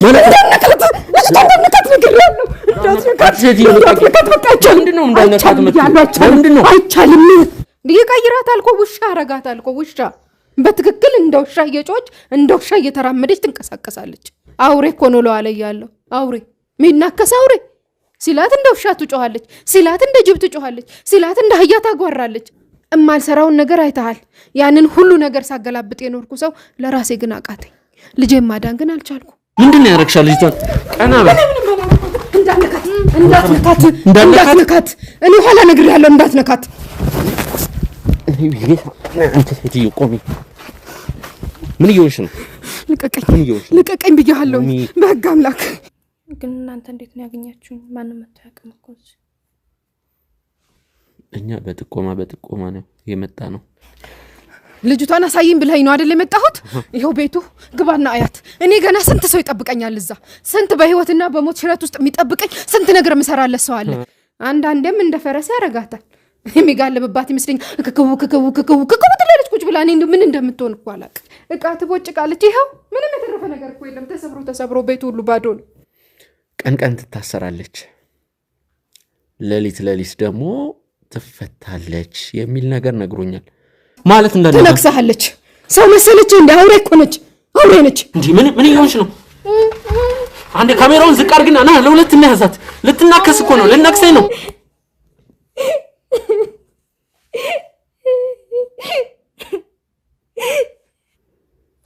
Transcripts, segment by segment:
እንዳትነካት ነገር ያለው ምንድነው አይቻልም ይቀይራት አልኮ ውሻ አረጋት አልኮ ውሻ በትክክል እንደ ውሻ እየጮች እንደ ውሻ እየተራመደች ትንቀሳቀሳለች አውሬ እኮ ነው ለዋለ ያለው አውሬ ሚናከስ አውሬ ሲላት እንደ ውሻ ትጮሃለች ሲላት እንደ ጅብ ትጮሃለች ሲላት እንደ አህያ ታጓራለች እማልሰራውን ነገር አይተሃል ያንን ሁሉ ነገር ሳገላብጥ የኖርኩ ሰው ለራሴ ግን አቃተኝ ልጄ ማዳን ግን አልቻልኩ ምንድነው ያረክሻል ልጅቷን ቀና በል እንዳትነካት እኔ ኋላ ነገር ያለው እንዳትነካት አንተ ሴትዮ ቆሚ ምን ይሆንሽ ነው ልቀቀኝ ብያለሁ በህግ አምላክ ግን እናንተ እንዴት ነው ያገኛችሁኝ ማንንም አታውቅም እኮ እኛ በጥቆማ ነው የመጣ ነው ልጅቷን አሳይኝ ብለኸኝ ነው አይደል የመጣሁት ይሄው ቤቱ ግባና አያት እኔ ገና ስንት ሰው ይጠብቀኛል እዛ ስንት በህይወትና በሞት ሽረት ውስጥ የሚጠብቀኝ ስንት ነገር መሰራለ ሰው አለ አንዳንዴም እንደ ፈረስ ያረጋታል የሚጋለብባት ይመስለኝ ክክው ትላለች ቁጭ ብላ እኔ ምን እንደምትሆን እኮ አላውቅ እቃ ትቦጭቃለች ይሄው ምንም የተረፈ ነገር እኮ የለም ተሰብሮ ቤቱ ሁሉ ባዶ ነው ቀን ትታሰራለች ሌሊት ደግሞ ትፈታለች የሚል ነገር ነግሮኛል ማለት እንደነ ተነክሳለች ሰው መሰለች እንደ አውሬ እኮ ነች እንዴ ምን ይሆንሽ ነው አንዴ ካሜራውን ዝቅ አድርግና ና ለሁለት እናያዛት ልትናከስ እኮ ነው ልናክሰኝ ነው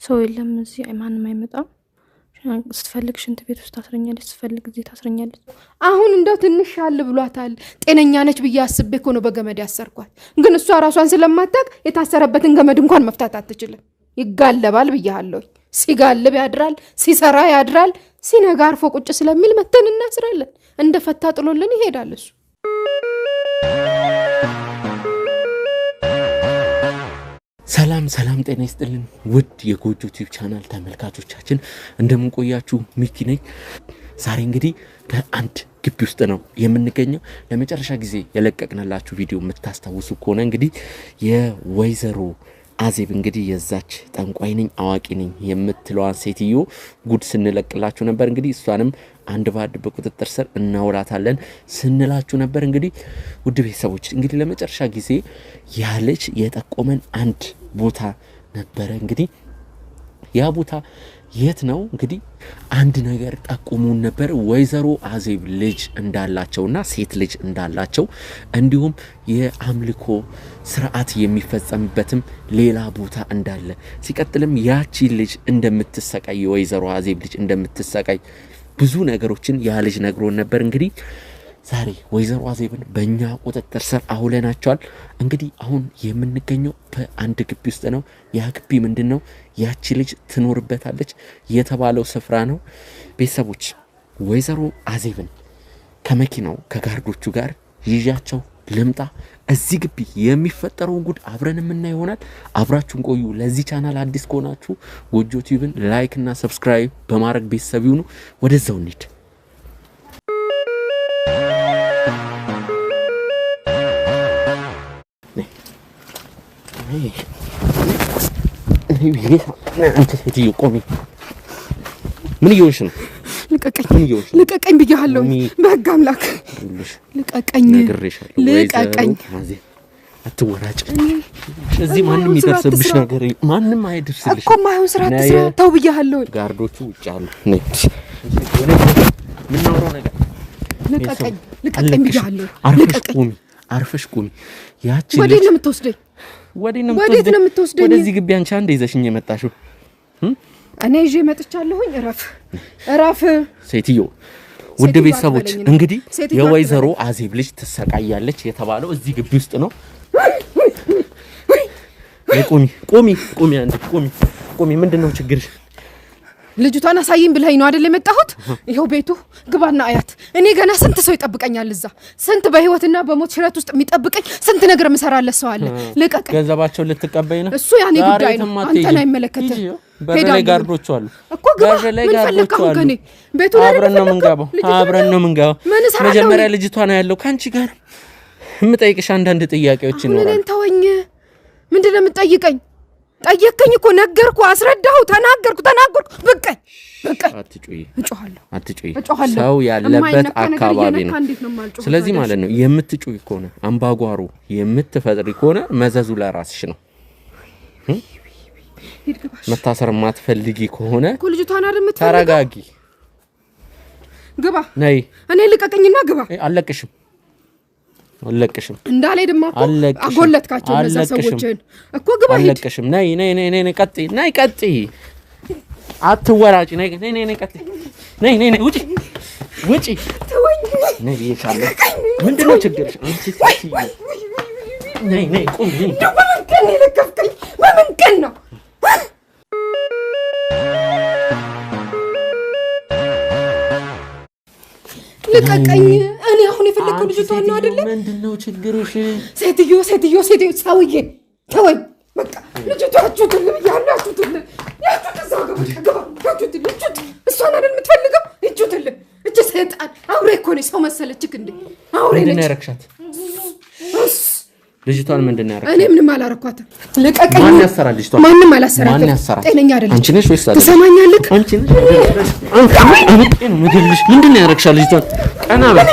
ሰው የለም እዚህ ማንም አይመጣም ስትፈልግ ሽንት ቤት ውስጥ ታስረኛለች ስትፈልግ እዚህ ታስረኛለች አሁን እንደው ትንሽ አለ ብሏታል ጤነኛ ነች ብዬ አስቤ እኮ ነው በገመድ ያሰርኳት ግን እሷ ራሷን ስለማታውቅ የታሰረበትን ገመድ እንኳን መፍታት አትችልም ይጋለባል ብያለሁ ሲጋልብ ያድራል ሲሰራ ያድራል ሲነጋ አርፎ ቁጭ ስለሚል መተን እናስራለን እንደፈታ ጥሎልን ይሄዳል እሱ ሰላም ጤና ይስጥልን ውድ የጎጆ ቲዩብ ቻናል ተመልካቾቻችን እንደምን ቆያችሁ ሚኪ ነኝ ዛሬ እንግዲህ በአንድ ግቢ ውስጥ ነው የምንገኘው ለመጨረሻ ጊዜ የለቀቅንላችሁ ቪዲዮ የምታስታውሱ ከሆነ እንግዲህ የወይዘሮ አዜብ እንግዲህ የዛች ጠንቋይ ነኝ አዋቂ ነኝ የምትለዋን ሴትዮ ጉድ ስንለቅላችሁ ነበር እንግዲህ እሷንም አንድ ባድ በቁጥጥር ስር እናውላታለን ስንላችሁ ነበር እንግዲህ ውድ ቤተሰቦች እንግዲህ ለመጨረሻ ጊዜ ያለች የጠቆመን አንድ ቦታ ነበር እንግዲህ ያ ቦታ የት ነው እንግዲህ አንድ ነገር ጠቁሙን ነበር ወይዘሮ አዜብ ልጅ እንዳላቸውና ሴት ልጅ እንዳላቸው እንዲሁም የአምልኮ ስርዓት የሚፈጸምበትም ሌላ ቦታ እንዳለ ሲቀጥልም ያቺ ልጅ እንደምትሰቃይ ወይዘሮ አዜብ ልጅ እንደምትሰቃይ ብዙ ነገሮችን ያ ልጅ ነግሮን ነበር እንግዲህ ዛሬ ወይዘሮ አዜብን በእኛ ቁጥጥር ስር አውለናቸዋል እንግዲህ አሁን የምንገኘው በአንድ ግቢ ውስጥ ነው ያ ግቢ ምንድነው ያቺ ልጅ ትኖርበታለች የተባለው ስፍራ ነው ቤተሰቦች ወይዘሮ አዜብን ከመኪናው ከጋርዶቹ ጋር ይዣቸው ልምጣ እዚህ ግቢ የሚፈጠረው ጉድ አብረን የምናይ ይሆናል አብራችሁን ቆዩ ለዚህ ቻናል አዲስ ከሆናችሁ ጎጆ ቲዩብን ላይክ እና ሰብስክራይብ በማድረግ ቤተሰብ ይሁኑ ወደዛው እንሂድ አንተ ሴትዮ ቆሚ ምን ይሆንሽ ነው ልቀቀኝ ብያለሁ በህግ አምላክ ልቀቀኝ አትወራጭ እዚህ ማንንም ይደርስብሽ ነገር ማንንም አይደርስልሽ እኮ ማይሆን ስራ ተው ብያለሁ ጋርዶቹ ውጭ አሉ ምን ነው ነገር ልቀቀኝ ብያለሁ አርፈሽ ቁሚ ያቺ ወዴት ነው የምትወስደኝ ወደዚህ ግቢ አንቺ አንዴ ይዘሽኝ የመጣሽው እኔ ይዤ መጥቻለሁኝ እረፍ ሴትዮ ውድ ቤተሰቦች እንግዲህ የወይዘሮ አዜብ ልጅ ትሰቃያለች የተባለው እዚህ ግቢ ውስጥ ነው ቆሚ አንዴ ቆሚ ምንድነው ችግርሽ ልጅቷን አሳይኝ ብለኸኝ ነው አይደል የመጣሁት ይሄው ቤቱ ግባና አያት እኔ ገና ስንት ሰው ይጠብቀኛል እዛ ስንት በህይወትና በሞት ሽረት ውስጥ የሚጠብቀኝ ስንት ነገር መሰራለ ሰው አለ ልቀቀኝ ገንዘባቸው ልትቀበይ ነው እሱ ያኔ ጉዳይ ነው አንተን አይመለከትም በረላይ ጋርዶቹ አሉ እኮ ግባ ምን ፈልከው ከኔ ቤቱ አብረን ነው የምንገባው መጀመሪያ ልጅቷ ነው ያለው ካንቺ ጋር የምጠይቅሽ አንዳንድ ጥያቄዎች ይኖራሉ እኔን ተወኝ ምንድነው የምትጠይቀኝ ጠየከኝ እኮ ነገርኩ፣ አስረዳሁ፣ ተናገርኩ። በቃኝ። አትጩይ፣ እጮሃለሁ። ሰው ያለበት አካባቢ ነው። ስለዚህ ማለት ነው የምትጩይ ከሆነ አምባጓሮ የምትፈጥሪ ከሆነ መዘዙ ለራስሽ ነው። መታሰር ማትፈልጊ ከሆነ ልጅቷን አይደል የምትፈልገው? ተረጋጊ፣ ግባ። ነይ፣ እኔ ልቀቀኝና ግባ። አለቅሽም እንዳላይ ድማ አጎለትካቸው እነዛ ሰዎችን እኮ ግባ። አለቅሽም። ነይ፣ ቀጥይ፣ አትወራጭ። ነይ፣ ቀጥይ፣ ነይ፣ ውጪ። ተወኝ። ነይ ብዬሻለሁ። ምንድነው ችግርሽ? ነይ፣ ቁም። በምን ቀን የለከፍከኝ? በምን ቀን ነው? ልቀቀኝ። እኔ አሁን የፈለከው ልጅቷን ነው አይደለ? ምንድነው ችግርሽ? ሴትዮ ሰውዬ ተወኝ። በቃ ልጅቷ አትጩትልህ ብያለሁ። አትጩትልህ። እሷን አይደል የምትፈልገው? ይጩትልህ። እቺ ሰይጣን አውሬ እኮ ነች። ሰው መሰለችክ እንዴ? አውሬ ነች። ምንድነው ያረክሻት? ልጅቷን ምንድነው ያረክሻት? እኔ ምንም አላረኳትም። ልቀቀኝ። ማን ያሰራል ልጅቷን? ማንም አላሰራትም። ጤነኛ አይደለች። አንቺ ነሽ ወይስ ትሰማኛለህ? አንቺ ነሽ? ምንድነው ያረክሻት ልጅቷን? ቀና በል።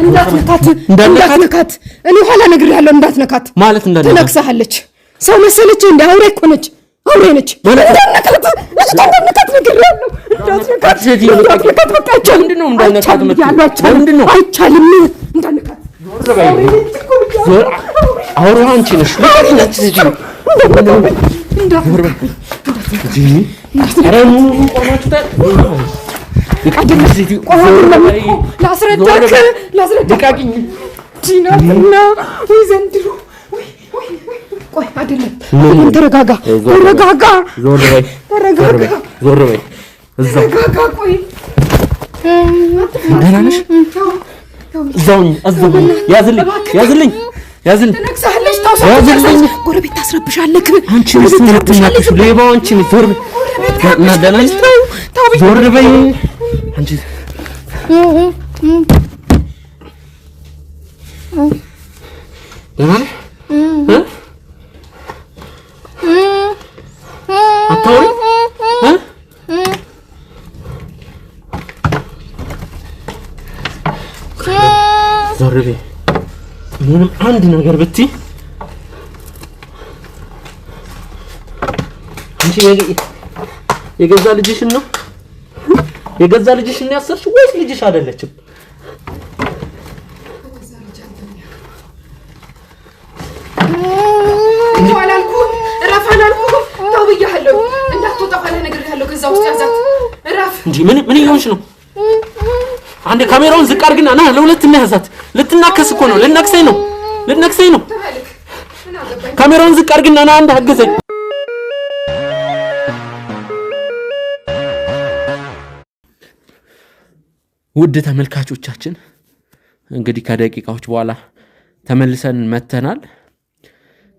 እንዳትነካት። እኔ ኋላ ነግሬሃለሁ፣ እንዳትነካት ማለት ትነክሳለች። ሰው መሰለች እንደ አውሬ እኮ ነች። አውሬ ነች። እንዳትነካት ነግሬሃለሁ። እንዳትነካት። በቃ አይቻልም። እንዳትነካት። አውሬዋ አንቺ ነሽ። ተረጋጋ። ደህና ነሽ? ያዝልኝ። ጎረቤት ታስረብሻለህ። አንቺ ነሽ ትናትናለሽ። ሌባው አንቺ ነሽ። ደህና ነሽ? ዞር በይ አንቺ። ደህና ነሽ? አታውሪ? ዞር በይ። ምንም አንድ ነገር ብትይ አንቺ የገዛ ልጅሽን ነው ያሰርሽ ወይስ ልጅሽ አይደለችም? ተው ብያለሁ። እንዳትወጣ ኋላ ነግሬሃለሁ። ከዛ ውስጥ ያዛት እረፍ እንጂ ምን ይሆንሽ ነው? አንዴ ካሜራውን ዝቅ አድርግና ና ለሁለት እናያዛት። ልትናከስ እኮ ነው። ልነክሰኝ ነው። ካሜራውን ዝቅ አድርግና ና አንድ አግዘኝ። ውድ ተመልካቾቻችን እንግዲህ ከደቂቃዎች በኋላ ተመልሰን መተናል።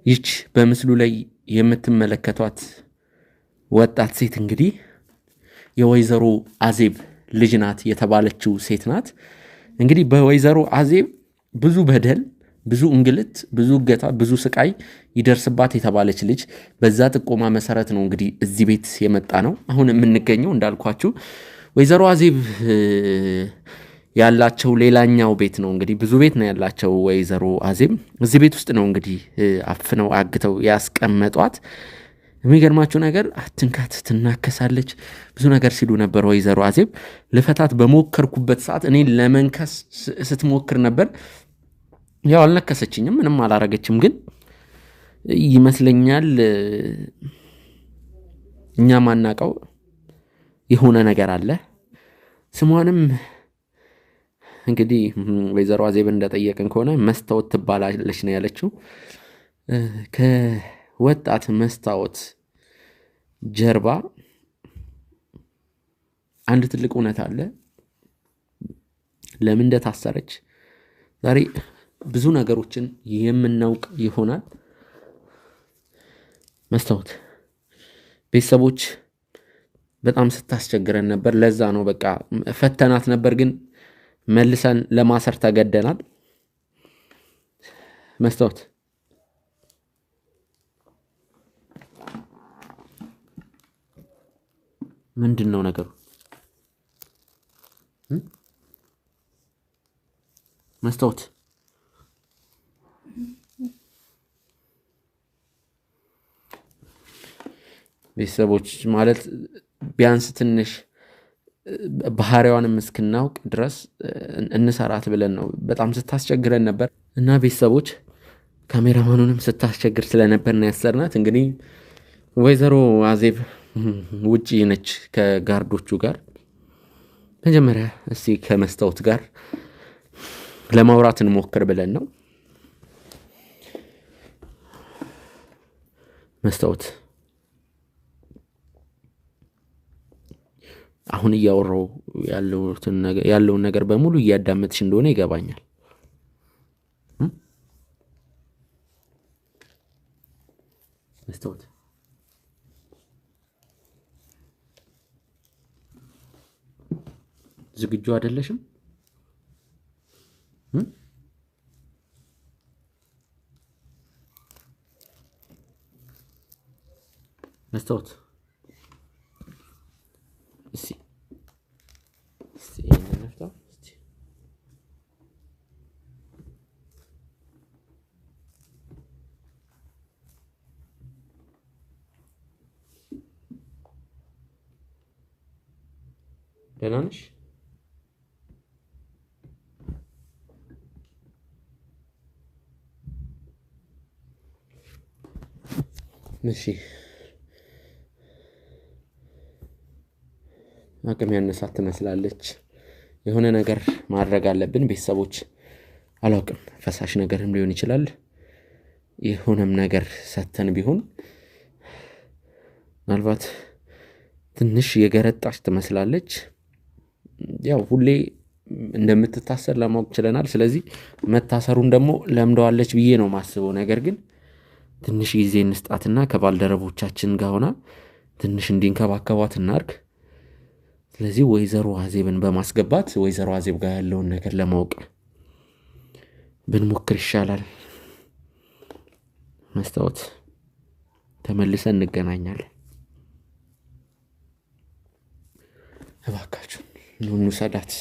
ይች በምስሉ ላይ የምትመለከቷት ወጣት ሴት እንግዲህ የወይዘሮ አዜብ ልጅ ናት የተባለችው ሴት ናት። እንግዲህ በወይዘሮ አዜብ ብዙ በደል፣ ብዙ እንግልት፣ ብዙ እገታ፣ ብዙ ስቃይ ይደርስባት የተባለች ልጅ በዛ ጥቆማ መሰረት ነው እንግዲህ እዚህ ቤት የመጣ ነው። አሁን የምንገኘው እንዳልኳችሁ ወይዘሮ አዜብ ያላቸው ሌላኛው ቤት ነው። እንግዲህ ብዙ ቤት ነው ያላቸው ወይዘሮ አዜብ። እዚህ ቤት ውስጥ ነው እንግዲህ አፍነው አግተው ያስቀመጧት። የሚገርማችሁ ነገር አትንካት፣ ትናከሳለች፣ ብዙ ነገር ሲሉ ነበር ወይዘሮ አዜብ። ልፈታት በሞከርኩበት ሰዓት እኔ ለመንከስ ስትሞክር ነበር። ያው አልነከሰችኝም፣ ምንም አላረገችም። ግን ይመስለኛል እኛ ማናቀው የሆነ ነገር አለ። ስሟንም እንግዲህ ወይዘሮ አዜብ እንደጠየቅን ከሆነ መስታወት ትባላለች ነው ያለችው። ከወጣት መስታወት ጀርባ አንድ ትልቅ እውነት አለ። ለምን እንደታሰረች ዛሬ ብዙ ነገሮችን የምናውቅ ይሆናል። መስታወት ቤተሰቦች በጣም ስታስቸግረን ነበር። ለዛ ነው በቃ ፈተናት ነበር፣ ግን መልሰን ለማሰር ተገደናል። መስታወት ምንድነው ነገሩ? መስታወት ቤተሰቦች ማለት ቢያንስ ትንሽ ባህሪዋንም እስክናውቅ ድረስ እንሰራት ብለን ነው። በጣም ስታስቸግረን ነበር እና ቤተሰቦች ካሜራማኑንም ስታስቸግር ስለነበር ነው ያሰርናት። እንግዲህ ወይዘሮ አዜብ ውጪ ነች ከጋርዶቹ ጋር። መጀመሪያ እስቲ ከመስታወት ጋር ለማውራት እንሞክር ብለን ነው። መስታወት አሁን እያወራው ያለውን ነገር በሙሉ እያዳመጥሽ እንደሆነ ይገባኛል። መስታወት ዝግጁ አይደለሽም? መስታወት እስቲ ነፍታ እስቲ ደህና ነሽ? እሺ አቅም ያነሳት ትመስላለች። የሆነ ነገር ማድረግ አለብን ቤተሰቦች። አላውቅም ፈሳሽ ነገርም ሊሆን ይችላል። የሆነም ነገር ሰተን ቢሆን ምናልባት ትንሽ የገረጣች ትመስላለች። ያው ሁሌ እንደምትታሰር ለማወቅ ችለናል። ስለዚህ መታሰሩን ደግሞ ለምደዋለች ብዬ ነው ማስበው። ነገር ግን ትንሽ ጊዜ እንስጣትና ከባልደረቦቻችን ጋር ሆና ትንሽ እንዲንከባከቧት እናርግ። ስለዚህ ወይዘሮ አዜብን በማስገባት ወይዘሮ አዜብ ጋር ያለውን ነገር ለማወቅ ብንሞክር ይሻላል። መስታወት ተመልሰን እንገናኛለን። እባካችሁ ኑኑ ሰዳት።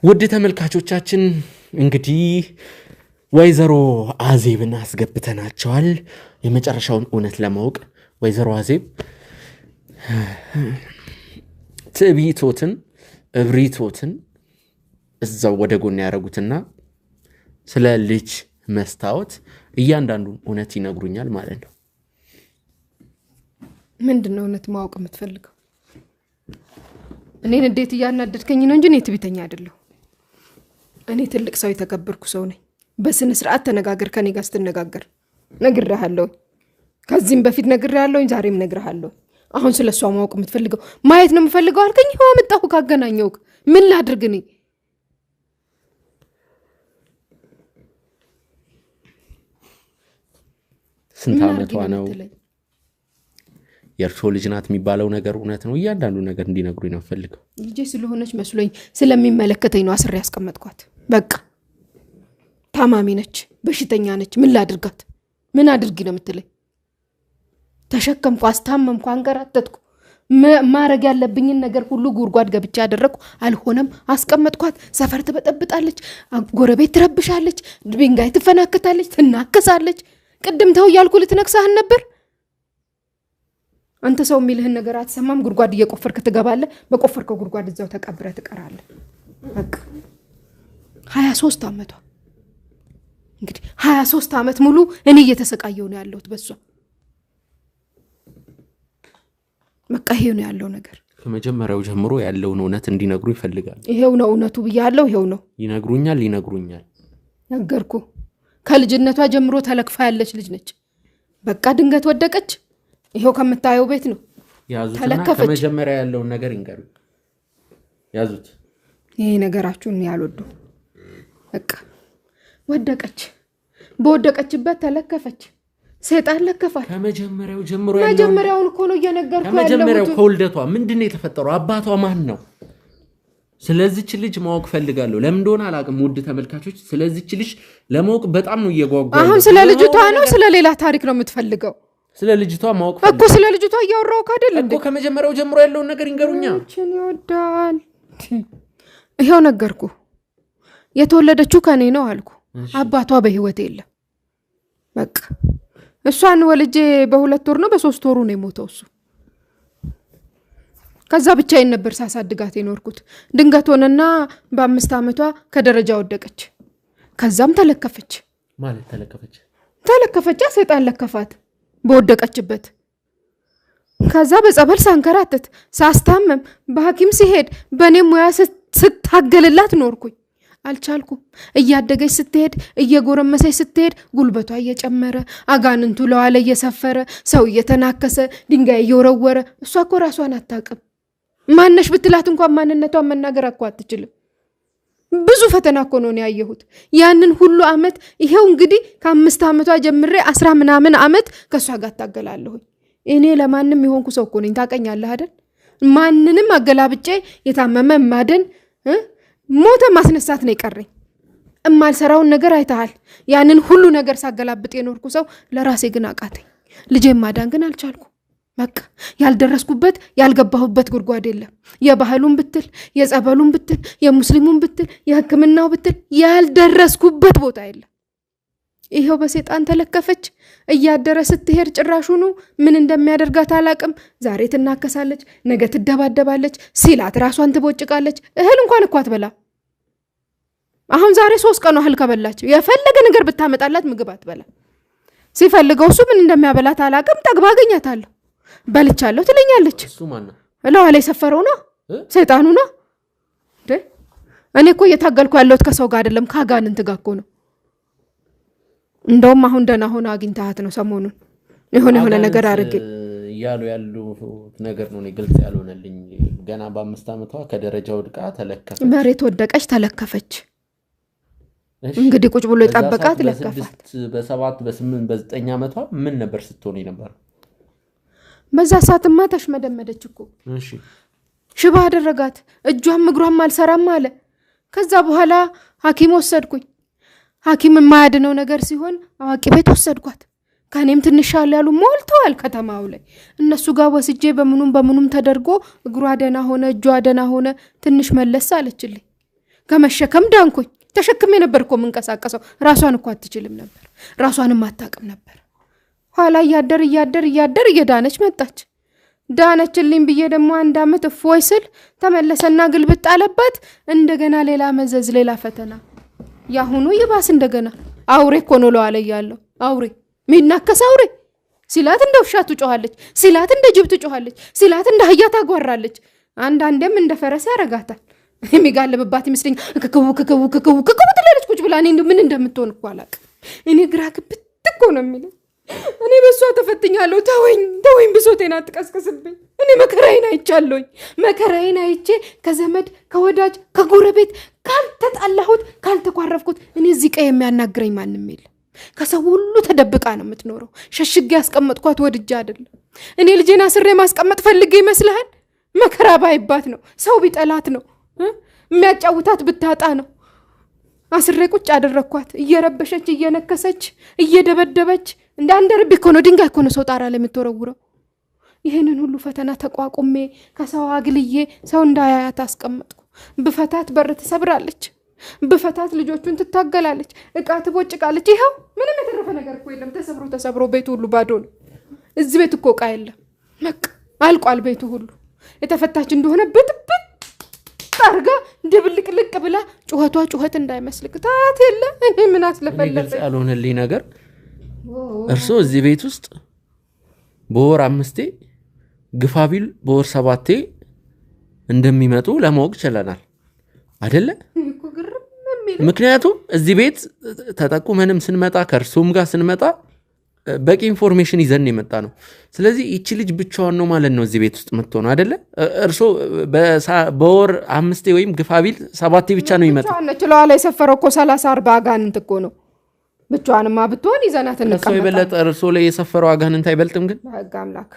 ውድ ተመልካቾቻችን እንግዲህ ወይዘሮ አዜብን አስገብተናቸዋል የመጨረሻውን እውነት ለማወቅ። ወይዘሮ አዜብ ትዕቢቶትን እብሪቶትን እዛው ወደ ጎን ያደረጉትና ስለ ልጅ መስታወት እያንዳንዱን እውነት ይነግሩኛል ማለት ነው። ምንድነው እውነት ማወቅ የምትፈልገው? እኔን እንዴት እያናደድከኝ ነው እንጂ እኔ ትዕቢተኛ አይደለሁ። እኔ ትልቅ ሰው የተከበርኩ ሰው ነኝ። በስነ ስርዓት ተነጋገር ከኔ ጋር ስትነጋገር። ነግሬሃለሁ፣ ከዚህም በፊት ነግሬሃለሁ፣ ዛሬም ነግሬሃለሁ። አሁን ስለሷ ማወቅ የምትፈልገው ማየት ነው የምፈልገው አልከኝ። ሆ አመጣሁ ካገናኘው ምን ላድርግ እኔ? ስንት ዓመቷ ነው? የእርሶ ልጅ ናት የሚባለው ነገር እውነት ነው? እያንዳንዱ ነገር እንዲነግሩኝ ነው ፈልገው። ልጄ ስለሆነች መስሎኝ ስለሚመለከተኝ ነው አስሬ ያስቀመጥኳት። በቃ ታማሚ ነች፣ በሽተኛ ነች። ምን ላድርጋት? ምን አድርጊ ነው የምትለኝ? ተሸከምኩ፣ አስታመምኩ፣ አንገራተትኩ። ማረግ ያለብኝን ነገር ሁሉ ጉርጓድ ገብቻ ያደረኩ። አልሆነም፣ አስቀመጥኳት። ሰፈር ትበጠብጣለች፣ ጎረቤት ትረብሻለች፣ ድንጋይ ትፈናከታለች፣ ትናከሳለች። ቅድም ተው እያልኩ ልትነክሳህን ነበር። አንተ ሰው የሚልህን ነገር አትሰማም። ጉርጓድ እየቆፈርክ ትገባለህ። በቆፈርከው ጉርጓድ እዛው ተቀብረህ ትቀራለህ። በቃ 23 ዓመቷ እንግዲህ 23 ዓመት ሙሉ እኔ እየተሰቃየው ነው ያለሁት በሷ። በቃ ይሄው ነው ያለው ነገር። ከመጀመሪያው ጀምሮ ያለውን እውነት እንዲነግሩ ይፈልጋል። ይሄው ነው እውነቱ ብያለሁ። ይሄው ነው። ይነግሩኛል። ነገርኩ። ከልጅነቷ ጀምሮ ተለክፋ ያለች ልጅ ነች። በቃ ድንገት ወደቀች። ይሄው ከምታየው ቤት ነው ተለከፈች። ከመጀመሪያ ያለውን ነገር ይንገሩ። ያዙት። ይሄ ነገራችሁን ያልወዱ። በቃ ወደቀች። በወደቀችበት ተለከፈች። ሰይጣን ለከፋት። ከመጀመሪያው ጀምሮ መጀመሪያውን እኮ ነው እየነገርኩ ያለው። ከመጀመሪያው ከውልደቷ ምንድነው የተፈጠረው? አባቷ ማን ነው? ስለዚህች ልጅ ማወቅ ፈልጋለሁ። ለምን እንደሆነ አላውቅም። ውድ ተመልካቾች ስለዚህች ልጅ ለማወቅ በጣም ነው እየጓጓለሁ። አሁን ስለ ልጅቷ ነው ስለ ሌላ ታሪክ ነው የምትፈልገው? ስለ ልጅቷ ማወቅ እኮ ስለ ልጅቷ እያወራሁ አይደል እንዴ? እኮ ከመጀመሪያው ጀምሮ ያለውን ነገር ይንገሩኛ። እቺን ይወዳል። ይሄው ነገርኩ። የተወለደችው ከኔ ነው አልኩ። አባቷ በህይወት የለም። በቃ እሷን ወልጄ በ2 ወር ነው በ3 ወሩ ነው የሞተው እሱ። ከዛ ብቻዬን ነበር ሳሳድጋት የኖርኩት። ድንገት ሆነና በ5 ዓመቷ ከደረጃ ወደቀች። ከዛም ተለከፈች። ማለት ተለከፈች፣ ሰይጣን ለከፋት በወደቀችበት። ከዛ በጸበል ሳንከራተት ሳስታመም በሐኪም ሲሄድ በኔ ሙያ ስታገልላት ኖርኩኝ። አልቻልኩም። እያደገች ስትሄድ እየጎረመሰች ስትሄድ ጉልበቷ እየጨመረ አጋንንቱ ለዋለ እየሰፈረ ሰው እየተናከሰ ድንጋይ እየወረወረ እሷ እኮ ራሷን አታውቅም። ማነሽ ብትላት እንኳን ማንነቷን መናገር እኮ አትችልም። ብዙ ፈተና እኮ ነው ያየሁት። ያንን ሁሉ አመት ይሄው እንግዲህ ከ5 ዓመቷ ጀምሬ 10 ምናምን አመት ከሷ ጋር ታገላለሁ። እኔ ለማንም ይሆንኩ ሰው እኮ ነኝ። ታውቀኛለህ አይደል? ማንንም አገላብጬ የታመመ ማደን ሞተ ማስነሳት ነው የቀረኝ። እማልሰራውን ነገር አይተሃል። ያንን ሁሉ ነገር ሳገላብጥ የኖርኩ ሰው ለራሴ ግን አቃተኝ። ልጄን ማዳን ግን አልቻልኩ። በቃ ያልደረስኩበት ያልገባሁበት ጉድጓድ የለም። የባህሉን ብትል፣ የጸበሉን ብትል፣ የሙስሊሙን ብትል፣ የሕክምናው ብትል ያልደረስኩበት ቦታ የለም። ይሄው በሰይጣን ተለከፈች። እያደረ ስትሄድ ጭራሹኑ ምን እንደሚያደርጋት አላቅም። ዛሬ ትናከሳለች፣ ነገ ትደባደባለች፣ ሲላት ራሷን ትቦጭቃለች። እህል እንኳን እኮ አትበላ። አሁን ዛሬ 3 ቀን እህል ከበላች የፈለገ ነገር ብታመጣላት ምግብ አትበላ። ሲፈልገው እሱ ምን እንደሚያበላት አላቅም። ጠግባ አገኛታለሁ፣ በልቻለሁ ትለኛለች። እሱ ማን ነው? እላዋ ላይ ሰፈረው ነው ሰይጣኑ ነው። እኔ እኮ እየታገልኩ ያለሁት ከሰው ጋር አይደለም ከአጋንንት ጋር እኮ ነው። እንደውም አሁን ደህና ሆነ አግኝታት ነው ሰሞኑን የሆነ ነገር አድርጌ ያሉ ነገር ነው ግልጽ ያልሆነልኝ። ገና በ5 ዓመቷ ከደረጃ ወድቃ ተለከፈች። መሬት ወደቀች፣ ተለከፈች። እንግዲህ ቁጭ ብሎ የጣበቃት ለከፋት። በ7 በ8 በ9 ዓመቷ ምን ነበር ስትሆን ነበር? በዛ ሰዓትማ ተሽመደመደች እኮ። እሺ ሽባ አደረጋት። እጇም እግሯም አልሰራም አለ። ከዛ በኋላ ሐኪም ወሰድኩኝ። ሐኪም የማያድነው ነገር ሲሆን አዋቂ ቤት ወሰድኳት። ከኔም ትንሻል ያሉ ሞልተዋል ከተማው ላይ። እነሱ ጋር ወስጄ በምኑም ተደርጎ እግሯ ደና ሆነ፣ እጇ ደና ሆነ። ትንሽ መለስ አለችልኝ። ከመሸከም ዳንኩኝ። ተሸክሜ ነበር እኮ መንቀሳቀሰው። ራሷን እኮ አትችልም ነበር፣ ራሷንም አታውቅም ነበር። ኋላ እያደር እየዳነች መጣች። ዳነችልኝ ብዬ ደግሞ 1 ዓመት እፎይ ስል ተመለሰና ግልብጥ አለባት። እንደገና ሌላ መዘዝ፣ ሌላ ፈተና። ያሁኑ ይባስ እንደገና አውሬ እኮ ነው ለዋለ ያለው አውሬ ሚናከስ አውሬ ሲላት እንደ ውሻ ትጮሃለች፣ ሲላት እንደ ጅብ ትጮሃለች፣ ሲላት እንደ አህያ ታጓራለች። አንዳንዴም እንደ ፈረስ ያረጋታል። የሚጋለብባት ይመስለኝ ክክው ትላለች ቁጭ ብላ። እኔ ምን እንደምትሆን እኮ አላውቅም። እኔ ግራ ግብት እኮ ነው የሚለኝ። እኔ በሷ ተፈትኛለሁ። ተወኝ ብሶቴን አትቀስቅስብኝ። እኔ መከራዬን አይቻለሁኝ። መከራዬን አይቼ ከዘመድ ከወዳጅ ከጎረቤት ካልተጣላሁት ካልተኳረፍኩት እኔ እዚህ ቀይ የሚያናግረኝ ማንም የለም። ከሰው ሁሉ ተደብቃ ነው የምትኖረው። ሸሽጌ ያስቀመጥኳት ወድጄ አይደለም። እኔ ልጄን አስሬ ማስቀመጥ ፈልጌ ይመስልሃል? መከራ ባይባት ነው፣ ሰው ቢጠላት ነው፣ የሚያጫውታት ብታጣ ነው። አስሬ ቁጭ አደረኳት። እየረበሸች እየነከሰች እየደበደበች እንደ አንደርብ እኮ ነው፣ ድንጋይ እኮ ነው ሰው ጣራ ላይ የምትወረውረው። ይሄንን ሁሉ ፈተና ተቋቁሜ ከሰው አግልዬ ሰው እንዳያያት አስቀመጥኩ። ብፈታት በር ትሰብራለች፣ ብፈታት ልጆቹን ትታገላለች፣ እቃ ትቦጭቃለች። ይኸው ምንም የተረፈ ነገር እኮ የለም። ተሰብሮ ቤቱ ሁሉ ባዶ ነው። እዚህ ቤት እኮ እቃ የለም። በቃ አልቋል ቤቱ ሁሉ። የተፈታች እንደሆነ ብጥብጥ አርጋ ድብልቅልቅ ብላ ጩኸቷ ጩኸት እንዳይመስልክ ታያት የለ። እኔ ምን አስለፈለፈኝ? ግልጽ ያልሆነልኝ ነገር እርሶ እዚህ ቤት ውስጥ በወር 5 ግፋቢል በወር 7 እንደሚመጡ ለማወቅ ችለናል አይደለ? ምክንያቱም እዚህ ቤት ተጠቁመንም ስንመጣ ከእርሶም ጋር ስንመጣ በቂ ኢንፎርሜሽን ይዘን የመጣ ነው። ስለዚህ ይቺ ልጅ ብቻዋን ነው ማለት ነው እዚህ ቤት ውስጥ መጥቶ ነው አይደለ? እርሶ በወር 5 ወይም ግፋቢል 7 ብቻ ነው ይመጣ። ብቻዋን ነች። ለዋ ላይ ሰፈረው እኮ 30-40 አጋንንት እኮ ነው። ብቻዋንማ ብትሆን ይዘናት እንቀመጣለን። እርሶ የበለጠ እርሶ ላይ የሰፈረው አጋንንት አይበልጥም? ግን በህግ አምላክ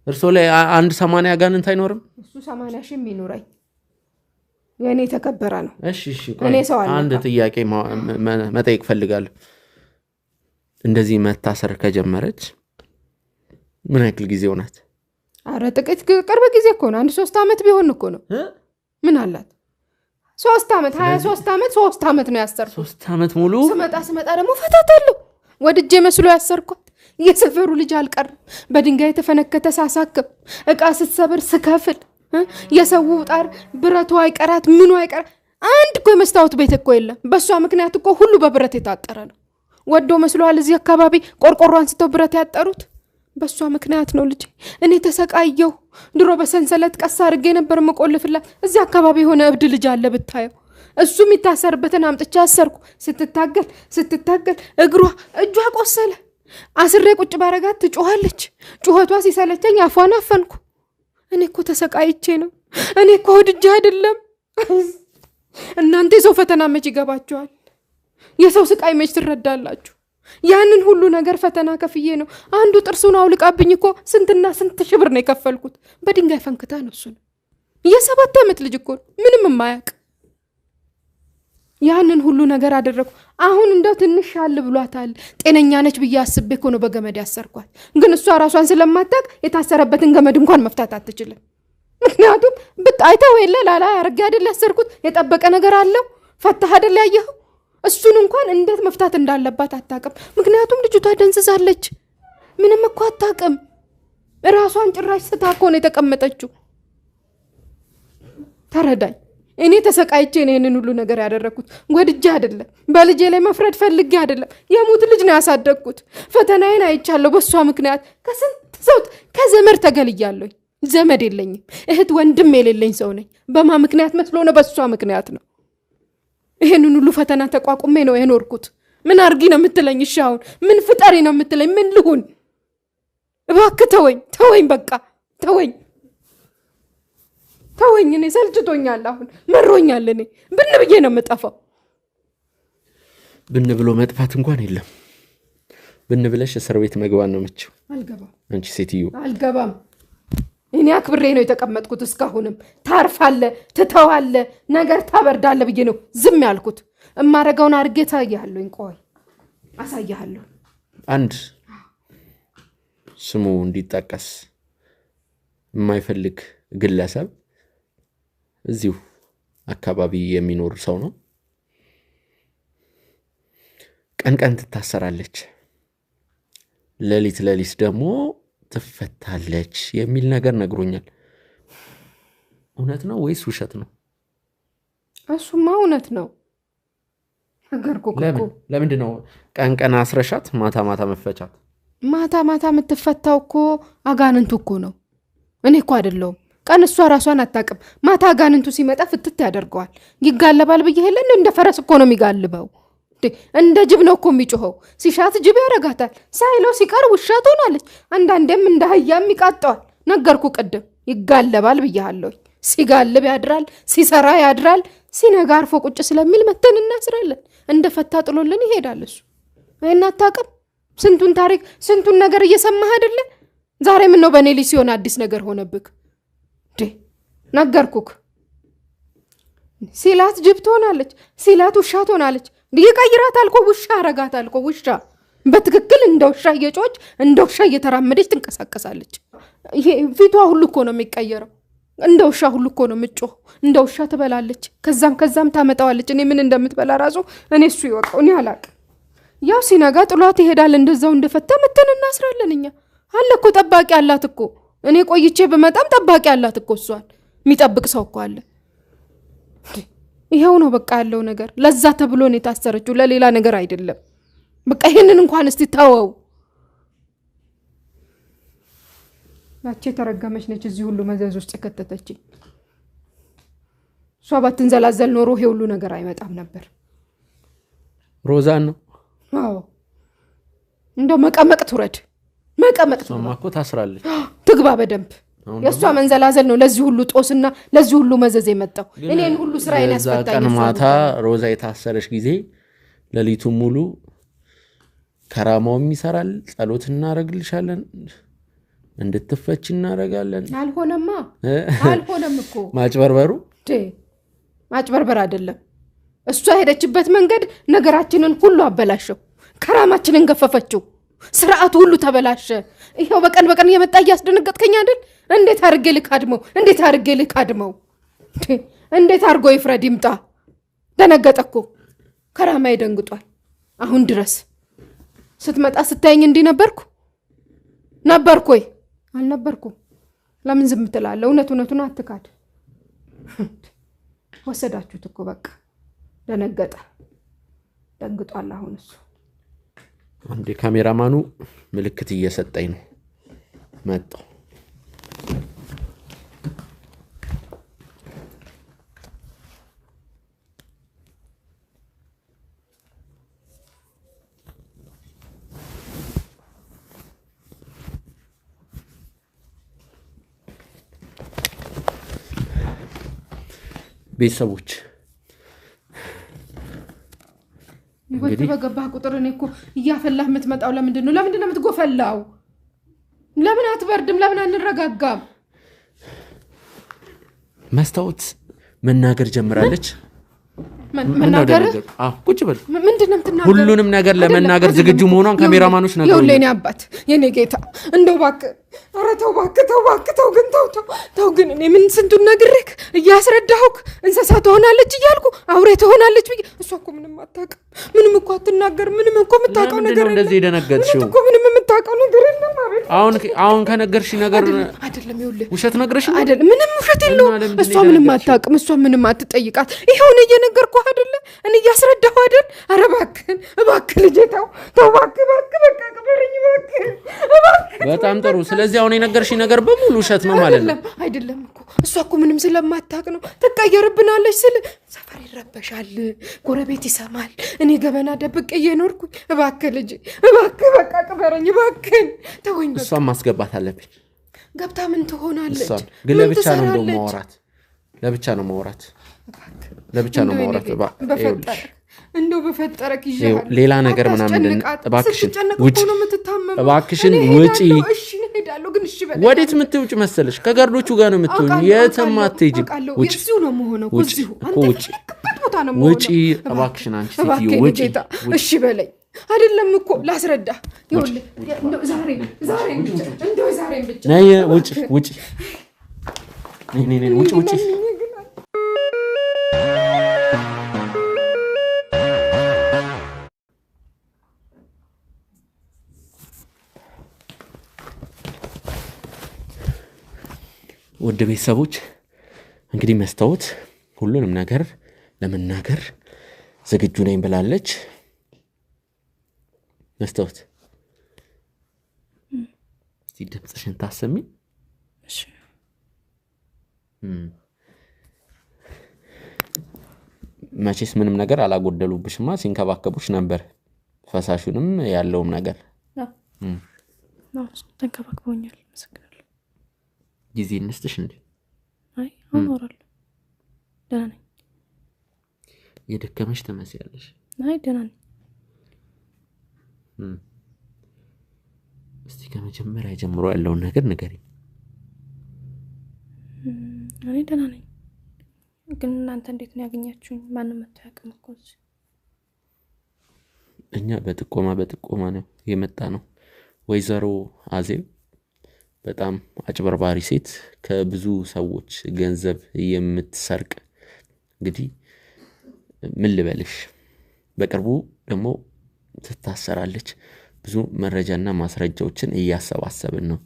እርሶ ላይ 80 አጋንንት አይኖርም? እሱ 80 ሺህ ይኖረኝ የኔ ተከበረ ነው። እሺ እኔ ሰው አለ አንድ ጥያቄ መጠየቅ ፈልጋለሁ። እንደዚህ መታሰር ከጀመረች ምን ያክል ጊዜ ሆናት? አረ ጥቂት ቅርብ ጊዜ እኮ ነው። 1-3 ዓመት ቢሆን እኮ ነው። ምን አላት? 3 ዓመት 23 ዓመት 3 ዓመት ነው ያሰርኩት። 3 ዓመት ሙሉ ስመጣ ደግሞ ፈታታለሁ። ወድጄ መስሎ ያሰርኳት የሰፈሩ ልጅ አልቀርም። በድንጋይ የተፈነከተ ሳሳክም እቃ ስትሰብር ስከፍል የሰው ጣር ብረቱ አይቀራት ምኑ አይቀራት። አንድ እኮ የመስታወት ቤት እኮ የለም። በሷ ምክንያት እኮ ሁሉ በብረት የታጠረ ነው። ወዶ መስሏል እዚህ አካባቢ ቆርቆሮ አንስተው ብረት ያጠሩት። በሷ ምክንያት ነው ልጅ። እኔ ተሰቃየው። ድሮ በሰንሰለት ቀስ አድርጌ ነበር መቆልፍላት። እዚህ አካባቢ የሆነ እብድ ልጅ አለ ብታየው። እሱ የሚታሰርበትን አምጥቻ አሰርኩ። ስትታገል እጇ ቆሰለ። አስሬ ቁጭ ባረጋት ትጮኻለች። ጩኸቷ ሲሰለቸኝ አፏን አፈንኩ። እኔ እኮ ተሰቃይቼ ነው። እኔ እኮ ወድጄ አይደለም። እናንተ የሰው ፈተና መች ይገባችኋል? የሰው ስቃይ መች ትረዳላችሁ? ያንን ሁሉ ነገር ፈተና ከፍዬ ነው። አንዱ ጥርሱን አውልቃብኝ እኮ ስንትና ስንት ሺህ ብር ነው የከፈልኩት። በድንጋይ ፈንክታ ነው እሱ ነው። የ7 ዓመት ልጅ እኮ ምንም የማያውቅ ያንን ሁሉ ነገር አደረኩ። አሁን እንደው ትንሽ አለ ብሏታል። ጤነኛ ነች ብዬ አስቤ እኮ ነው በገመድ ያሰርኳት። ግን እሷ ራሷን ስለማታውቅ የታሰረበትን ገመድ እንኳን መፍታት አትችልም። ምክንያቱም አይተው የለ ላላ ያርጋ አይደል ያሰርኩት። የጠበቀ ነገር አለው። ፈታህ አይደል ያየኸው። እሱን እንኳን እንዴት መፍታት እንዳለባት አታውቅም። ምክንያቱም ልጅቷ ደንዝዛለች። ምንም እኮ አታውቅም። ራሷን ጭራሽ ስታ እኮ ነው የተቀመጠችው። ተረዳኝ። እኔ ተሰቃይቼ ነው ይሄንን ሁሉ ነገር ያደረኩት። ወድጄ አይደለም። በልጄ ላይ መፍረድ ፈልጌ አይደለም። የሙት ልጅ ነው ያሳደግኩት። ፈተናዬን አይቻለሁ። በሷ ምክንያት ከስንት ሰው ከዘመድ ተገልያለሁ። ዘመድ የለኝም። እህት ወንድም የሌለኝ ሰው ነኝ። በማ ምክንያት መስሎ ነው? በሷ ምክንያት ነው። ይሄንን ሁሉ ፈተና ተቋቁሜ ነው የኖርኩት። ምን አርጊ ነው የምትለኝ? እሺ አሁን ምን ፍጠሪ ነው የምትለኝ? ምን ልሁን? እባክህ ተወኝ፣ በቃ ተወኝ። እኔ ሰልችቶኛል። አሁን መሮኛል። እኔ ብን ብዬ ነው የምጠፋው። ብን ብሎ መጥፋት እንኳን የለም። ብን ብለሽ እስር ቤት መግባት ነው የምትችይው። አልገባም። አንቺ ሴትዮ አልገባም። እኔ አክብሬ ነው የተቀመጥኩት። እስካሁንም ታርፋለ፣ ትተዋለ፣ ነገር ታበርዳለ ብዬ ነው ዝም ያልኩት። እማረጋውን አርጌ ታያለሁኝ። ቆይ አሳያለሁ። አንድ ስሙ እንዲጠቀስ የማይፈልግ ግለሰብ እዚሁ አካባቢ የሚኖር ሰው ነው። ቀን ትታሰራለች፣ ሌሊት ደግሞ ትፈታለች የሚል ነገር ነግሮኛል። እውነት ነው ወይስ ውሸት ነው? እሱማ እውነት ነው። ነገርኩ እኮ። ለምንድን ነው ቀን አስረሻት ማታ መፈቻት? ማታ የምትፈታው እኮ አጋንንቱ እኮ ነው። እኔ እኮ አይደለሁም። ቀን እሷ ራሷን አታውቅም። ማታ አጋንንቱ ሲመጣ ፍትት ያደርገዋል። ይጋለባል ብዬ ሄለን እንደ ፈረስ እኮ ነው የሚጋልበው። እንደ ጅብ ነው እኮ የሚጮኸው። ሲሻት ጅብ ያረጋታል፣ ሳይለው ሲቀር ውሻ ትሆናለች። አንዳንዴም እንደ አህያም ይቃጠዋል። ነገርኩ ቅድም። ይጋለባል ብያለሁ። ሲጋልብ ያድራል፣ ሲሰራ ያድራል። ሲነጋ አርፎ ቁጭ ስለሚል መተን እናስራለን። እንደ ፈታ ጥሎልን ይሄዳል እሱ። አይና አታውቅም። ስንቱን ታሪክ ስንቱን ነገር እየሰማህ አይደለ? ዛሬ ምን ነው በኔ ልጅ ሲሆን አዲስ ነገር ሆነብክ? ነገርኩክ። ሲላት ጅብ ትሆናለች፣ ሲላት ውሻ ትሆናለች። ይቀይራታል እኮ ውሻ አረጋታል እኮ ውሻ። በትክክል እንደ ውሻ እየጮች እንደ ውሻ እየተራመደች ትንቀሳቀሳለች። ይሄ ፊቷ ሁሉ እኮ ነው የሚቀየረው። እንደ ውሻ ሁሉ እኮ ነው የምትጮህ። እንደ ውሻ ትበላለች፣ ከዛም ታመጣዋለች። እኔ ምን እንደምትበላ ራሱ እኔ እሱ ይወቀው፣ እኔ አላቅም። ያው ሲነጋ ጥሏት ይሄዳል። እንደዛው እንደፈታ መተን እናስራለን። እኛ አለ እኮ ጠባቂ አላት እኮ። እኔ ቆይቼ በመጣም ጠባቂ አላት እኮ። እሷን የሚጠብቅ ሰው እኮ አለ። ይሄው ነው በቃ ያለው ነገር። ለዛ ተብሎ ነው የታሰረችው፣ ለሌላ ነገር አይደለም። በቃ ይሄንን እንኳን እስቲ ታወው። ያቺ ተረገመች ነች እዚህ ሁሉ መዘዝ ውስጥ የከተተች። እሷ ባትንዘላዘል ኖሮ ይሄ ሁሉ ነገር አይመጣም ነበር። ሮዛን ነው። አዎ እንደው መቀመቅ ትውረድ። እኮ ታስራለች። ትግባ በደንብ። የእሷ መንዘላዘል ነው ለዚህ ሁሉ ጦስና ለዚህ ሁሉ መዘዝ የመጣው። እኔን ሁሉ ስራዬን ያስፈታኝ። ቀን ማታ ሮዛ የታሰረች ጊዜ ሌሊቱን ሙሉ ከራማውም ይሰራል፣ ጸሎት እናረግልሻለን፣ እንድትፈች እናረጋለን። አልሆነም እኮ ማጭበርበሩ ማጭበርበር አይደለም። እሷ ሄደችበት መንገድ ነገራችንን ሁሉ አበላሸው። ከራማችንን ገፈፈችው። ስርዓቱ ሁሉ ተበላሸ። ይሄው በቀን እየመጣ እያስደነገጥከኝ አይደል? እንዴት አድርጌ ልካድመው? እንዴት አድርጎ ይፍረድ ይምጣ? ደነገጠ እኮ። ከራማዬ ደንግጧል። አሁን ድረስ ስትመጣ ስታየኝ እንዲህ ነበርኩ ወይ? አልነበርኩም። ለምን ዝም ትላለህ? እውነቱን አትካድ። ወሰዳችሁት እኮ በቃ። ደንግጧል። አሁን እሱ አንዴ ካሜራማኑ ምልክት እየሰጠኝ ነው። መጣው ቤተሰቦች እንግዲህ በገባህ ቁጥር እኔ እኮ እያፈላህ የምትመጣው ለምንድን ነው የምትጎፈላው? ለምን አትበርድም? ለምን አንረጋጋም? መስታወት መናገር ጀምራለች። መናገር? አዎ ቁጭ በል። ምንድነው የምትናገረው? ሁሉንም ነገር ለመናገር ዝግጁ መሆኗን ካሜራማኖች ነገሩ። ይኸውልህ የኔ አባት የኔ ጌታ እንደው እባክህ፣ ኧረ ተው ግን ተው ግን እኔ ምን ስንቱን ነግሬህ እያስረዳሁህ እንስሳ ትሆናለች እያልኩ አውሬ ትሆናለች ብዬ። እሷ እኮ ምንም አታውቅም። ምንም እኮ አትናገር። ምንም እኮ የምታውቀው ነገር የለም። እንደዚህ ደነገጥሽው እኮ ምንም የምታውቀው ነገር የለም። አሁን ከነገርሽ ነገር አይደለም። ይኸውልህ ውሸት ነግረሽ አይደለም። ምንም ውሸት የለውም። እሷ ምንም አታውቅም። እሷ ምንም አትጠይቃት። ይኸው እኔ እየነገርኩህ አይደለ? እኔ እያስረዳሁ አይደል? ኧረ እባክህ ልጄ ተው እባክህ፣ በቃ ቅበረኝ እባክህ። በጣም ጥሩ። ስለዚህ አሁን የነገርሽ ነገር በሙሉ ውሸት ነው ማለት ነው? አይደለም እኮ እሷ እኮ ምንም ስለማታውቅ ነው። ትቀየርብናለች ስል ሰፈር ይረበሻል፣ ጎረቤት ይሰማል። እኔ ገበና ደብቄ እየኖርኩኝ። እባክህ ልጄ እባክህ፣ በቃ ቅበረኝ እባክህ፣ ተወኝ። እሷን ማስገባት አለብኝ። ገብታ ምን ትሆናለች? ግን ለብቻ ነው ማውራት። ለብቻ ነው ማውራት። እንደው በፈጠረክ ይሻል። ሌላ ነገር ምናምን እባክሽን ውጪ። እሺ እሄዳለሁ፣ ግን እሺ በለኝ። ወዴት የምትውጪ መሰለሽ? ከጋርዶቹ ጋር ነው የምትሆኚ። የትም አትሄጂም። ውጪ ነው የምሆነው። እዚሁ ውጪ እባክሽን። አንቺ ሴትዮ ውጪ። እሺ በለኝ። አይደለም እኮ ላስረዳ። ይኸውልህ እንደው ዛሬ ብቻ ነይ ውጪ። ነይ ውጪ። ውድ ቤተሰቦች እንግዲህ መስታወት ሁሉንም ነገር ለመናገር ዝግጁ ነኝ ብላለች። መስታወት እስቲ ድምፅሽን ታሰሚ። እሺ መቼስ ምንም ነገር አላጎደሉብሽማ። ሲንከባከቡሽ ነበር፣ ፈሳሹንም ያለውም ነገር ተንከባክበውኛል። መስክራለሁ። ጊዜ እንስጥሽ እንዴ? አይ አኖራለሁ። ደህና ነኝ። የደከመሽ ትመስያለሽ። አይ ደህና ነኝ። እስቲ ከመጀመሪያ ጀምሮ ያለውን ነገር ንገሪኝ። እኔ ደህና ነኝ። ግን እናንተ እንዴት ነው ያገኛችሁኝ? ማንም አታውቅም እኮ። እኛ በጥቆማ ነው የመጣ ነው። ወይዘሮ አዜብ በጣም አጭበርባሪ ሴት፣ ከብዙ ሰዎች ገንዘብ የምትሰርቅ፣ እንግዲህ ምን ልበልሽ፣ በቅርቡ ደግሞ ትታሰራለች። ብዙ መረጃና ማስረጃዎችን እያሰባሰብን ነው።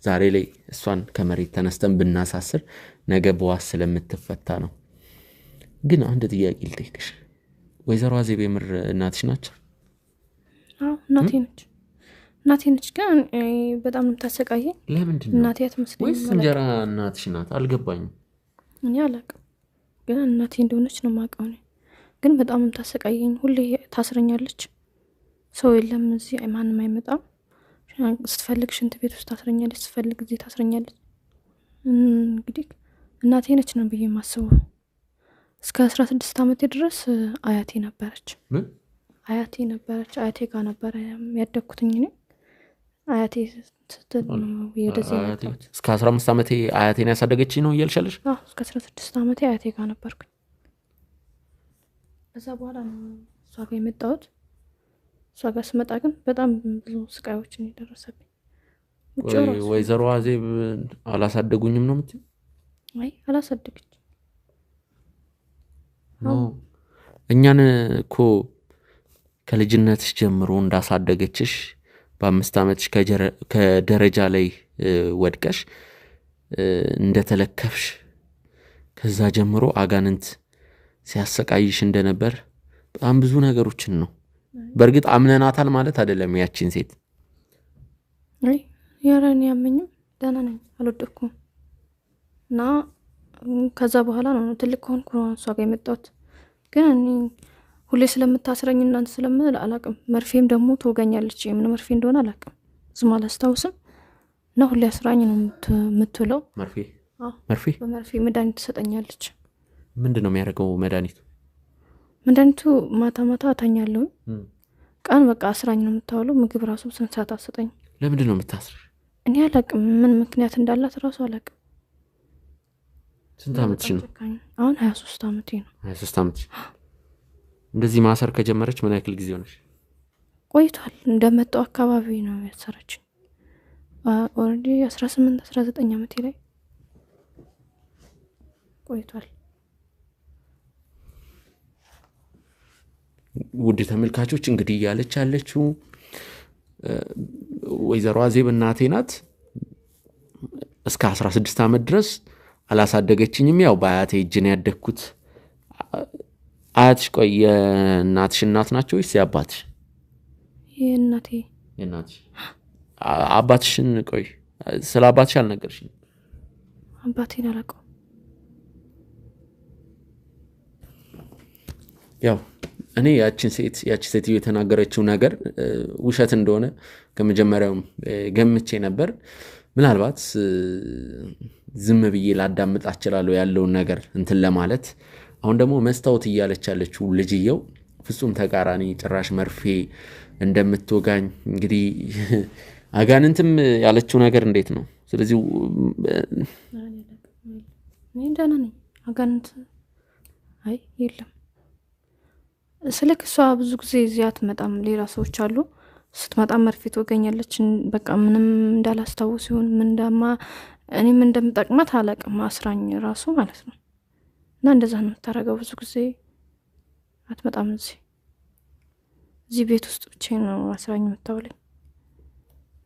ዛሬ ላይ እሷን ከመሬት ተነስተን ብናሳስር ነገ በዋስ ስለምትፈታ ነው። ግን አንድ ጥያቄ ልጠይቅሽ። ወይዘሮ አዜብ የምር እናትሽ ናቸው? አዎ እናቴ ነች። ግን በጣም የምታሰቃየኝ። ለምንድን ነው? እናቴ አትመስለኝም። ወይስ እንጀራ እናትሽ ናት? አልገባኝም። እኔ አላውቅም፣ ግን እናቴ እንደሆነች ነው የማውቀው። ግን በጣም የምታሰቃየኝ። ሁሌ ታስረኛለች። ሰው የለም እዚህ፣ ማንም አይመጣም። ስትፈልግ ሽንት ቤት ውስጥ ታስረኛለች፣ ስትፈልግ እዚህ ታስረኛለች። እንግዲህ እናቴ ነች ነው ብዬ የማስበው። እስከ 16 ዓመቴ ድረስ አያቴ ነበረች። አያቴ ጋር ነበረ ያደግኩትኝ እኔ። አያቴ ስትል ነው ወደዚህ የመጣሁት። እስከ 15 ዓመቴ አያቴን ያሳደገችኝ ነው እያልሻለሽ? እስከ 16 ዓመቴ አያቴ ጋር ነበርኩኝ። ከዛ በኋላ ነው እሷ ጋር የመጣሁት። እሷ ጋር ስመጣ ግን በጣም ብዙ ስቃዮችን የደረሰብኝ። ወይዘሮ አዜብ አላሳደጉኝም ነው የምትይው? አይ አላሳደገች ነው። እኛን እኮ ከልጅነትሽ ጀምሮ እንዳሳደገችሽ በ5 ዓመትሽ ከደረጃ ላይ ወድቀሽ እንደተለከፍሽ ከዛ ጀምሮ አጋንንት ሲያሰቃይሽ እንደነበር በጣም ብዙ ነገሮችን ነው። በእርግጥ አምነናታል ማለት አይደለም ያቺን ሴት። አይ ያራን ያመኝም ደህና ነኝ አልወደኩም። እና ከዛ በኋላ ነው ትልቅ ሆንኩ እሷ ጋር የመጣሁት። ግን እኔ ሁሌ ስለምታስረኝ እናንተ ስለምል አላቅም። መርፌም ደግሞ ትወጋኛለች። የምን መርፌ እንደሆነ አላቅም፣ ዝም አላስታውስም። እና ሁሌ አስራኝ ነው የምትውለው። መርፌ በመርፌ መድኃኒት ትሰጠኛለች። ምንድን ነው የሚያደርገው መድኃኒቱ? መድኃኒቱ ማታ ማታ አተኛለሁ፣ ቀን በቃ አስራኝ ነው የምታውለው። ምግብ ራሱ ስንት ሰዓት አሰጠኝ። ለምንድን ነው የምታስርሽ? እኔ አላቅም፣ ምን ምክንያት እንዳላት ራሱ አላቅም። ስንት ዓመትሽ ነው አሁን? 23 ዓመቴ ነው። 23 ዓመትሽ። እንደዚህ ማሰር ከጀመረች ምን ያክል ጊዜ ሆነሽ? ቆይቷል። እንደመጣው አካባቢ ነው ያሰረችኝ። ኦልሬዲ 18 19 ዓመቴ ላይ ቆይቷል። ውድ ተመልካቾች እንግዲህ ያለች ያለችው ወይዘሮ አዜብ እናቴ ናት። እስከ 16 ዓመት ድረስ አላሳደገችኝም። ያው በአያቴ እጅ ነው ያደግኩት። አያትሽ ቆይ የእናትሽ እናት ናቸው ወይስ የአባትሽ? የእናቴ። የእናትሽ። አባትሽን ቆይ ስለ አባትሽ አልነገርሽኝ? አባቴን አላውቀውም። ያው እኔ ያቺ ሴትዮ የተናገረችው ነገር ውሸት እንደሆነ ከመጀመሪያውም ገምቼ ነበር። ምናልባት ዝም ብዬ ላዳምጥ እችላለሁ ያለውን ነገር እንትን ለማለት። አሁን ደግሞ መስታወት እያለች ያለችው ልጅየው ፍጹም ተቃራኒ፣ ጭራሽ መርፌ እንደምትወጋኝ እንግዲህ አጋንንትም ያለችው ነገር እንዴት ነው? ስለዚህ እኔ ደህና ነኝ። አጋንንት አይ የለም። ስለክ እሷ ብዙ ጊዜ እዚህ አትመጣም። ሌላ ሰዎች አሉ። ስትመጣ መርፌ ትወጋኛለች። በቃ ምንም እንዳላስታውስ ይሁን ምን እንደማ እኔም እንደምጠቅማት አላቅም። አስራኝ ራሱ ማለት ነው። እና እንደዛ ነው የምታረገው። ብዙ ጊዜ አትመጣም። እዚህ ቤት ውስጥ ብቻዬን ነው አስራኝ የምታውለኝ።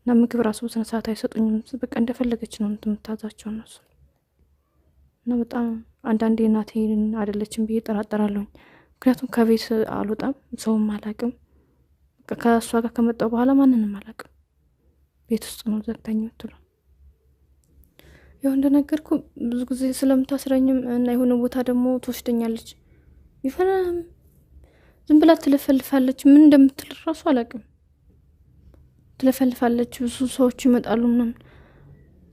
እና ምግብ ራሱ በስነ ሰዓት አይሰጡኝም። በቃ እንደፈለገች ነው የምታዛቸው እነሱ። እና በጣም አንዳንዴ እናቴን አይደለችም ብዬ እጠራጠራለሁኝ። ምክንያቱም ከቤት አልወጣም፣ ሰውም አላቅም። ከእሷ ጋር ከመጣሁ በኋላ ማንንም አላቅም። ቤት ውስጥ ነው ዘግታኝ የምትውለው። ያው እንደነገርኩ ብዙ ጊዜ ስለምታስረኝም እና የሆነ ቦታ ደግሞ ትወስደኛለች። ይፈና ዝም ብላ ትለፈልፋለች። ምን እንደምትል ራሱ አላቅም። ትለፈልፋለች። ብዙ ሰዎች ይመጣሉ ምናምን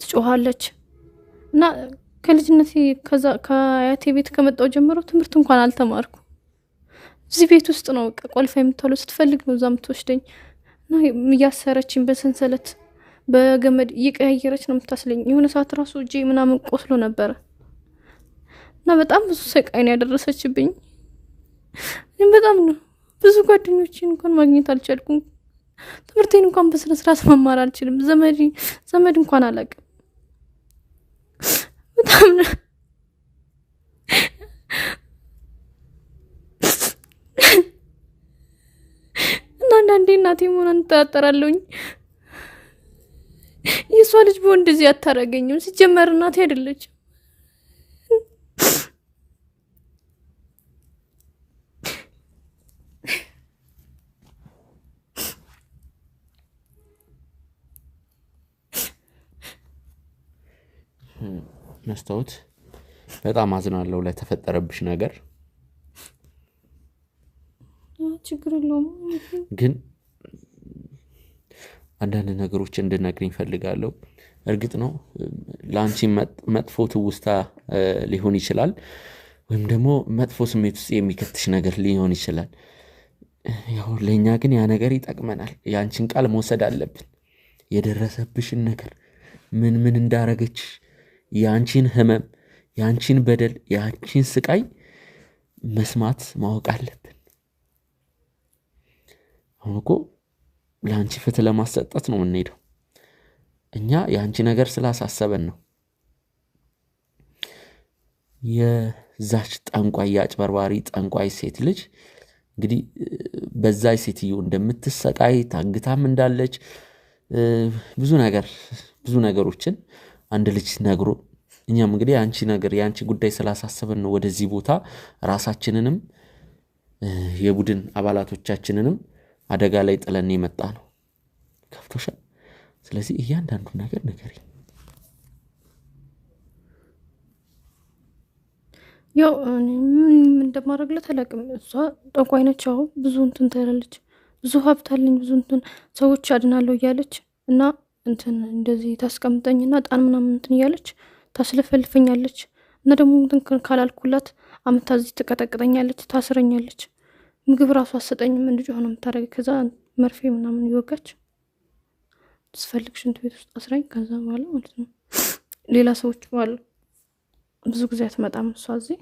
ትጮሃለች። እና ከልጅነቴ ከአያቴ ቤት ከመጣሁ ጀምሮ ትምህርት እንኳን አልተማርኩ። እዚህ ቤት ውስጥ ነው ቆልፋ የምትውለው። ስትፈልግ ነው እዛ የምትወስደኝ። እና እያሰረችኝ በሰንሰለት በገመድ እየቀያየረች ነው የምታስለኝ። የሆነ ሰዓት ራሱ እጄ ምናምን ቆስሎ ነበረ። እና በጣም ብዙ ስቃይ ነው ያደረሰችብኝ። እኔም በጣም ነው ብዙ ጓደኞቼን እንኳን ማግኘት አልቻልኩም። ትምህርቴን እንኳን በስነ ስርዓት መማር አልችልም። ዘመድ እንኳን አላውቅም። በጣም ነው እና አንዳንዴ እናቴ መሆኗን እጠራጠራለሁኝ። የሷ ልጅ ቢሆን እንደዚህ አታረገኝም። ሲጀመር እናቴ አይደለችም። መስታወት በጣም አዝናለሁ ለተፈጠረብሽ ነገር። ችግር የለውም። ግን አንዳንድ ነገሮች እንድነግሪኝ ፈልጋለሁ። እርግጥ ነው ለአንቺ መጥፎ ትውስታ ሊሆን ይችላል፣ ወይም ደግሞ መጥፎ ስሜት ውስጥ የሚከትሽ ነገር ሊሆን ይችላል። ያው ለእኛ ግን ያ ነገር ይጠቅመናል። የአንቺን ቃል መውሰድ አለብን። የደረሰብሽን ነገር ምን እንዳረገች፣ የአንቺን ህመም፣ የአንቺን በደል፣ የአንቺን ስቃይ መስማት ማወቅ አለብን። አሁን እኮ ለአንቺ ፍትህ ለማሰጠት ነው የምንሄደው። እኛ የአንቺ ነገር ስላሳሰበን ነው። የዛች ጠንቋይ አጭበርባሪ ጠንቋይ ሴት ልጅ እንግዲህ በዛይ ሴትዮ እንደምትሰቃይ ታግታም እንዳለች ብዙ ነገሮችን አንድ ልጅ ነግሮ እኛም እንግዲህ የአንቺ ጉዳይ ስላሳሰበን ነው ወደዚህ ቦታ ራሳችንንም የቡድን አባላቶቻችንንም አደጋ ላይ ጥለን የመጣ ነው። ከፍቶሻል? ስለዚህ እያንዳንዱ ነገር ንገሪኝ። ያው ምን እንደማደርግለት አላውቅም። እሷ ጠንቋይ ነች። አዎ ብዙ እንትን ትላለች። ብዙ ሀብት አለኝ ብዙ እንትን ሰዎች አድናለሁ እያለች እና እንትን እንደዚህ ታስቀምጠኝና ጣን ምናምን እንትን እያለች ታስለፈልፈኛለች እና ደግሞ እንትን ካላልኩላት አመታ እዚህ ትቀጠቅጠኛለች፣ ታስረኛለች። ምግብ ራሱ አሰጠኝም እንድጆ ሆነ የምታደርግ። ከዛ መርፌ ምናምን ይወጋች ትስፈልግ ሽንት ቤት ውስጥ አስራኝ። ከዛ በኋላ ማለት ነው ሌላ ሰዎች አሉ ብዙ ጊዜ አትመጣም እሷ እዚህ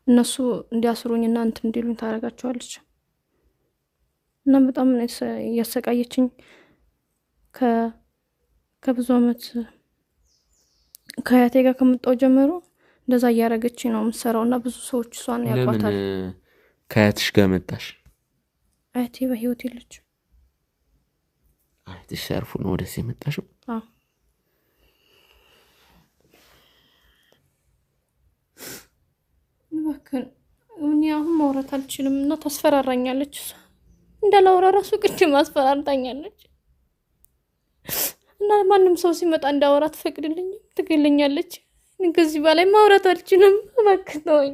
እነሱ እንዲያስሩኝና እንትን እንዲሉኝ ታደርጋቸዋለች። እና በጣም ያሰቃየችኝ ከብዙ አመት ከአያቴ ጋር ከመጣሁ ጀምሮ እንደዛ እያደረገችኝ ነው የምትሰራውና ብዙ ሰዎች እሷን ያቋታል። ለምን ከአያትሽ ጋር መጣሽ? አያቴ በህይወት የለች። አያትሽ ሲያርፉ ነው ወደዚህ የመጣሽው? አዎ። እባክህ እኔ አሁን ማውራት አልችልም እና ታስፈራራኛለች። እሷ እንዳላወራ ራሱ ቅድም አስፈራርታኛለች እና ማንም ሰው ሲመጣ እንዳወራ ትፈቅድልኝ ትገለኛለች። ከዚህ በላይ ማውራት አልችልም። እባክህ ተወኝ።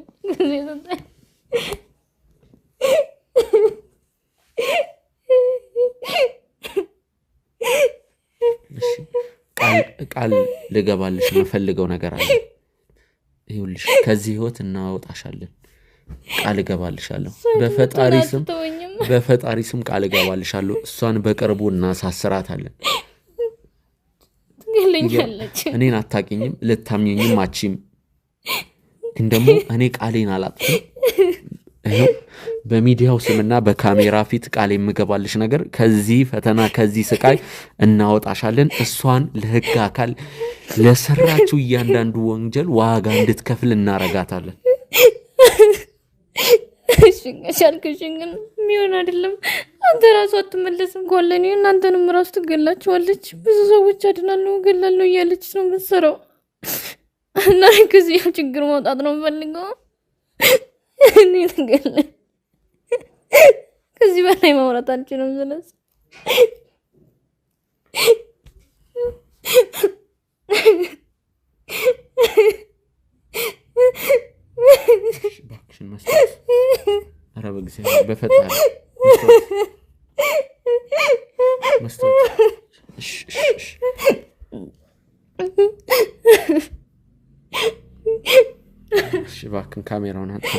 ቃል ልገባልሽ የምፈልገው ነገር አለ። ይኸውልሽ ከዚህ ህይወት እናወጣሻለን። ቃል እገባልሻለሁ። በፈጣሪ ስም ቃል እገባልሻለሁ። እሷን በቅርቡ እናሳስራታለን። ትገለኛለች። እኔን አታውቂኝም፣ ልታምኚኝም አትችይም። ግን ደግሞ እኔ ቃሌን አላጥፍም። ይኸው በሚዲያው ስምና በካሜራ ፊት ቃል የምገባልሽ ነገር ከዚህ ፈተና ከዚህ ስቃይ እናወጣሻለን። እሷን ለህግ አካል ለሰራችው እያንዳንዱ ወንጀል ዋጋ እንድትከፍል እናረጋታለን። ሻልክሽን ግን የሚሆን አይደለም። አንተ ራሱ አትመለስም ኮለኔ እናንተንም ራሱ ትገላችኋለች። ብዙ ሰዎች አድናለሁ ገላለሁ እያለች ነው የምትሰራው እና ከዚህ ችግር መውጣት ነው የምፈልገው። እኔ ትገለ ከዚህ በላይ ማውራት አልችልም። ስለዚህ ባክሽን መስጠት ኧረ በእግዚአብሔር በፈጣሪ መስጠት እሺ ባክን ካሜራውን አጥፋ።